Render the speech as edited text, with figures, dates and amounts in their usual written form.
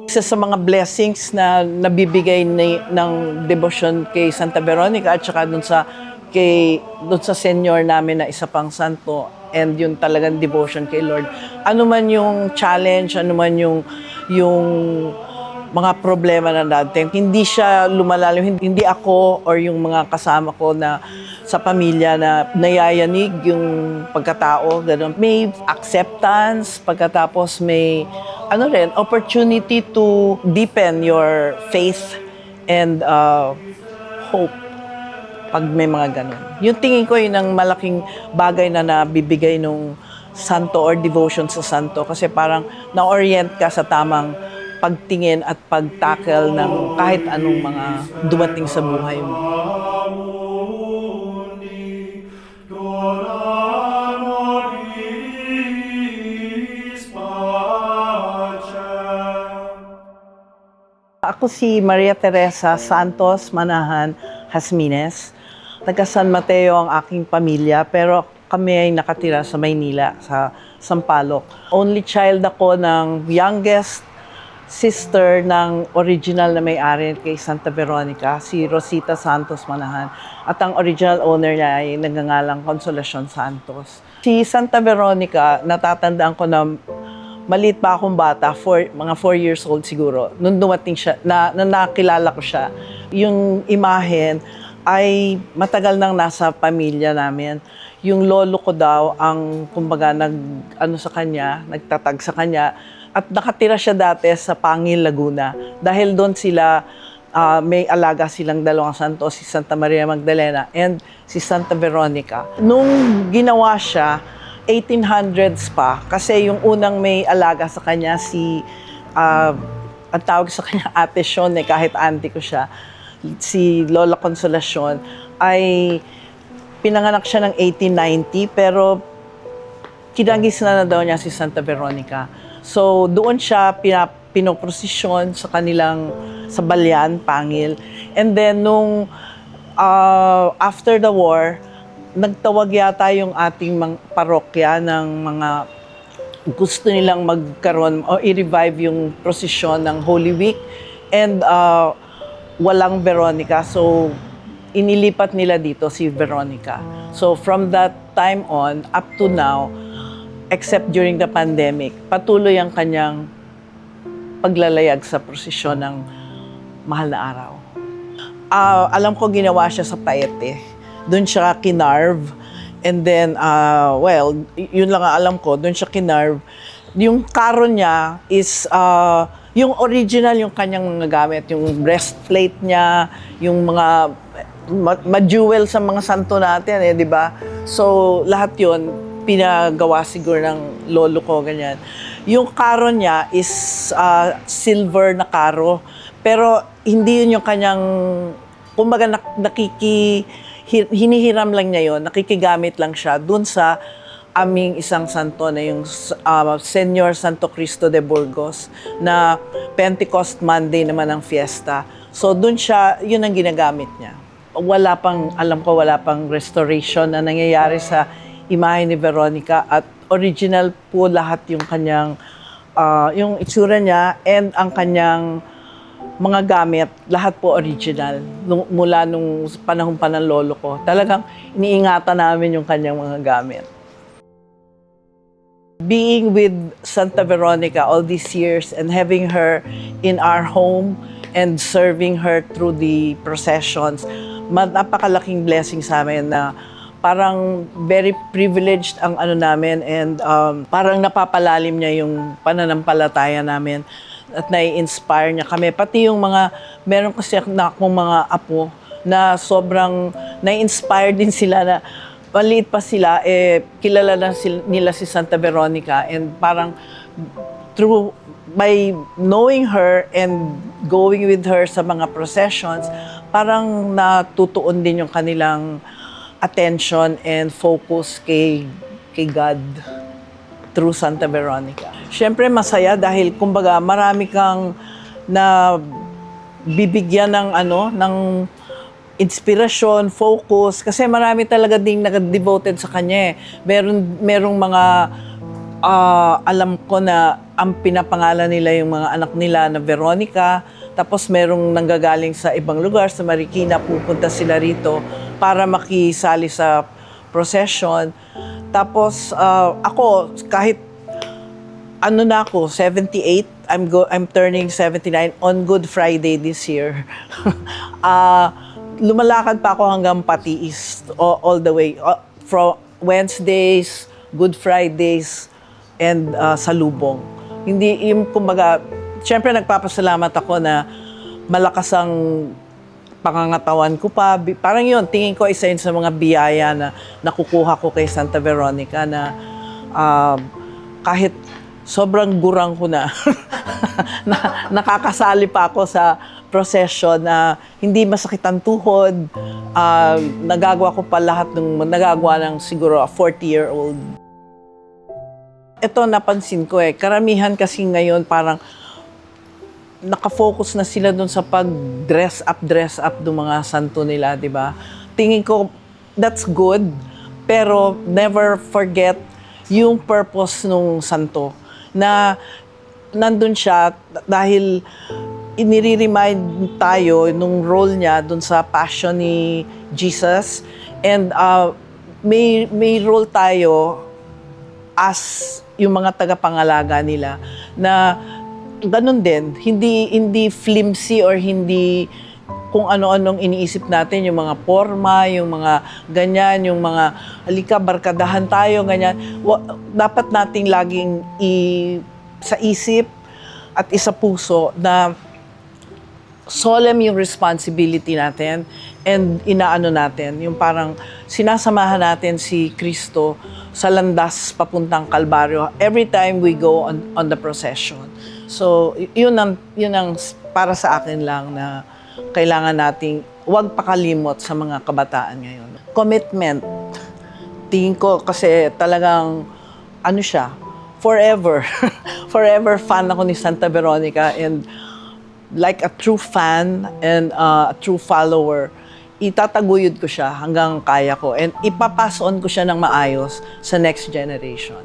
Isa sa mga blessings na nabibigay ng devotion kay Santa Veronica at saka dun sa senior namin na isa pang santo and yung talagang devotion kay Lord. Ano man yung challenge, ano man yung mga problema na natin, hindi siya lumalalim, hindi ako or yung mga kasama ko na sa pamilya na nayayanig yung pagkatao, ganun. May acceptance, pagkatapos may opportunity to deepen your faith and hope pag may mga ganun. Yung tingin ko yun ang malaking bagay na nabibigay nung santo or devotion sa santo kasi parang na-orient ka sa tamang pagtingin at pag-tackle ng kahit anong mga dumating sa buhay mo. Ako si Maria Teresa Santos Manahan Hasmines. Taga San Mateo ang aking pamilya, pero kami ay nakatira sa Maynila, sa Sampaloc. Only child ako ng youngest sister ng original na may-ari kay Santa Veronica, si Rosita Santos Manahan. At ang original owner niya ay nagngangalang Consolacion Santos. Si Santa Veronica, natatandaan ko na maliit pa akong bata, mga 4 years old siguro, nung dumating siya, na nakilala ko siya. Yung imahen ay matagal nang nasa pamilya namin. Yung lolo ko daw ang kumbaga nagtatag sa kanya at nakatira siya dati sa Pangil, Laguna. Dahil doon sila may alaga silang dalawang santo, si Santa Maria Magdalena and si Santa Veronica. Nung ginawa siya, 1800s pa, kasi yung unang may alaga sa kanya ang tawag sa kanya Ate Sean, kahit auntie ko siya, si Lola Consolacion, ay pinanganak siya ng 1890, pero kinagis na daw niya si Santa Veronica. So doon siya pinoprosesyon sa Balyan, Pangil. And then nung after the war, nagtawag yata yung ating parokya ng mga gusto nilang magkaroon o i-revive yung prosesyon ng Holy Week and walang Veronica. So, inilipat nila dito si Veronica. So, from that time on, up to now, except during the pandemic, patuloy ang kanyang paglalayag sa prosesyon ng mahal na araw. Alam ko ginawa siya sa Paete. Doon siya kinarve. And then, yun lang alam ko, doon siya kinarve. Yung karo niya is, yung original, yung kanyang mga gamit, yung breastplate niya, yung mga ma-jewel sa mga santo natin, di ba? So, lahat yun, pinagawa siguro ng lolo ko, ganyan. Yung karo niya is silver na karo, pero hindi yun yung kanyang, kumbaga hinihiram lang niya yun, nakikigamit lang siya dun sa aming isang santo na yung Senior Santo Cristo de Burgos na Pentecost Monday naman ang fiesta. So dun siya, yun ang ginagamit niya. Alam ko wala pang restoration na nangyayari sa imahe ni Veronica at original po lahat yung kanyang, yung itsura niya and ang kanyang mga gamit, lahat po original. Mula nung panahon pa ng lolo ko, talagang iniingatan namin yung kanyang mga gamit. Being with Santa Veronica all these years and having her in our home and serving her through the processions, napakalaking blessing sa amin na parang very privileged ang namin and parang napapalalim niya yung pananampalataya namin at nai-inspire niya kami. Pati yung meron kasi akong mga apo na sobrang nai-inspire din sila na maliit pa sila, kilala na nila si Santa Veronica and parang by knowing her and going with her sa mga processions, parang natutuon din yung kanilang attention and focus kay God through Santa Veronica. Siyempre masaya dahil kumbaga marami kang na bibigyan ng inspirasyon, focus kasi marami talaga ding nag-devoted sa kanya. Merong mga alam ko na ang pinapangalan nila yung mga anak nila na Veronica. Tapos merong nanggagaling sa ibang lugar, sa Marikina, pupunta sila rito para makisali sa procession. Tapos ako, kahit ano na ako, 78, I'm turning 79 on Good Friday this year. Lumalakad pa ako hanggang Patiis, all the way. From Wednesdays, Good Fridays, and Salubong. Hindi, yung kumbaga, syempre nagpapasalamat ako na malakas ang pangangatawan ko pa. Parang yun, tingin ko isa yun sa mga biyaya na nakukuha ko kay Santa Veronica na kahit sobrang gurang ko na, nakakasali pa ako sa procession na hindi masakit ang tuhod. Nagagawa ko pa lahat ng nagagawa ng siguro a 40-year-old. Ito napansin ko karamihan kasi ngayon parang nakafocus na sila dun sa dress up ng mga santo nila, di ba? Tingin ko, that's good, pero never forget yung purpose nung santo na nandun siya dahil inire-remind tayo nung role niya dun sa passion ni Jesus, and may role tayo as yung mga tagapangalaga nila na ganun din, hindi flimsy or hindi kung ano-anong iniisip natin, yung mga forma, yung mga ganyan, yung mga halika, barkadahan tayo, ganyan. Dapat nating laging sa isip at isa puso na solemn yung responsibility natin and inaano natin, yung parang sinasamahan natin si Kristo sa landas papuntang Kalbaryo every time we go on the procession. So, yun ang para sa akin lang na kailangan nating huwag pakalimot sa mga kabataan ngayon. Commitment. Tingin ko kasi talagang, ano siya, forever. Forever fan ako ni Santa Veronica, and like a true fan and a true follower, itataguyod ko siya hanggang kaya ko and ipapass on ko siya ng maayos sa next generation.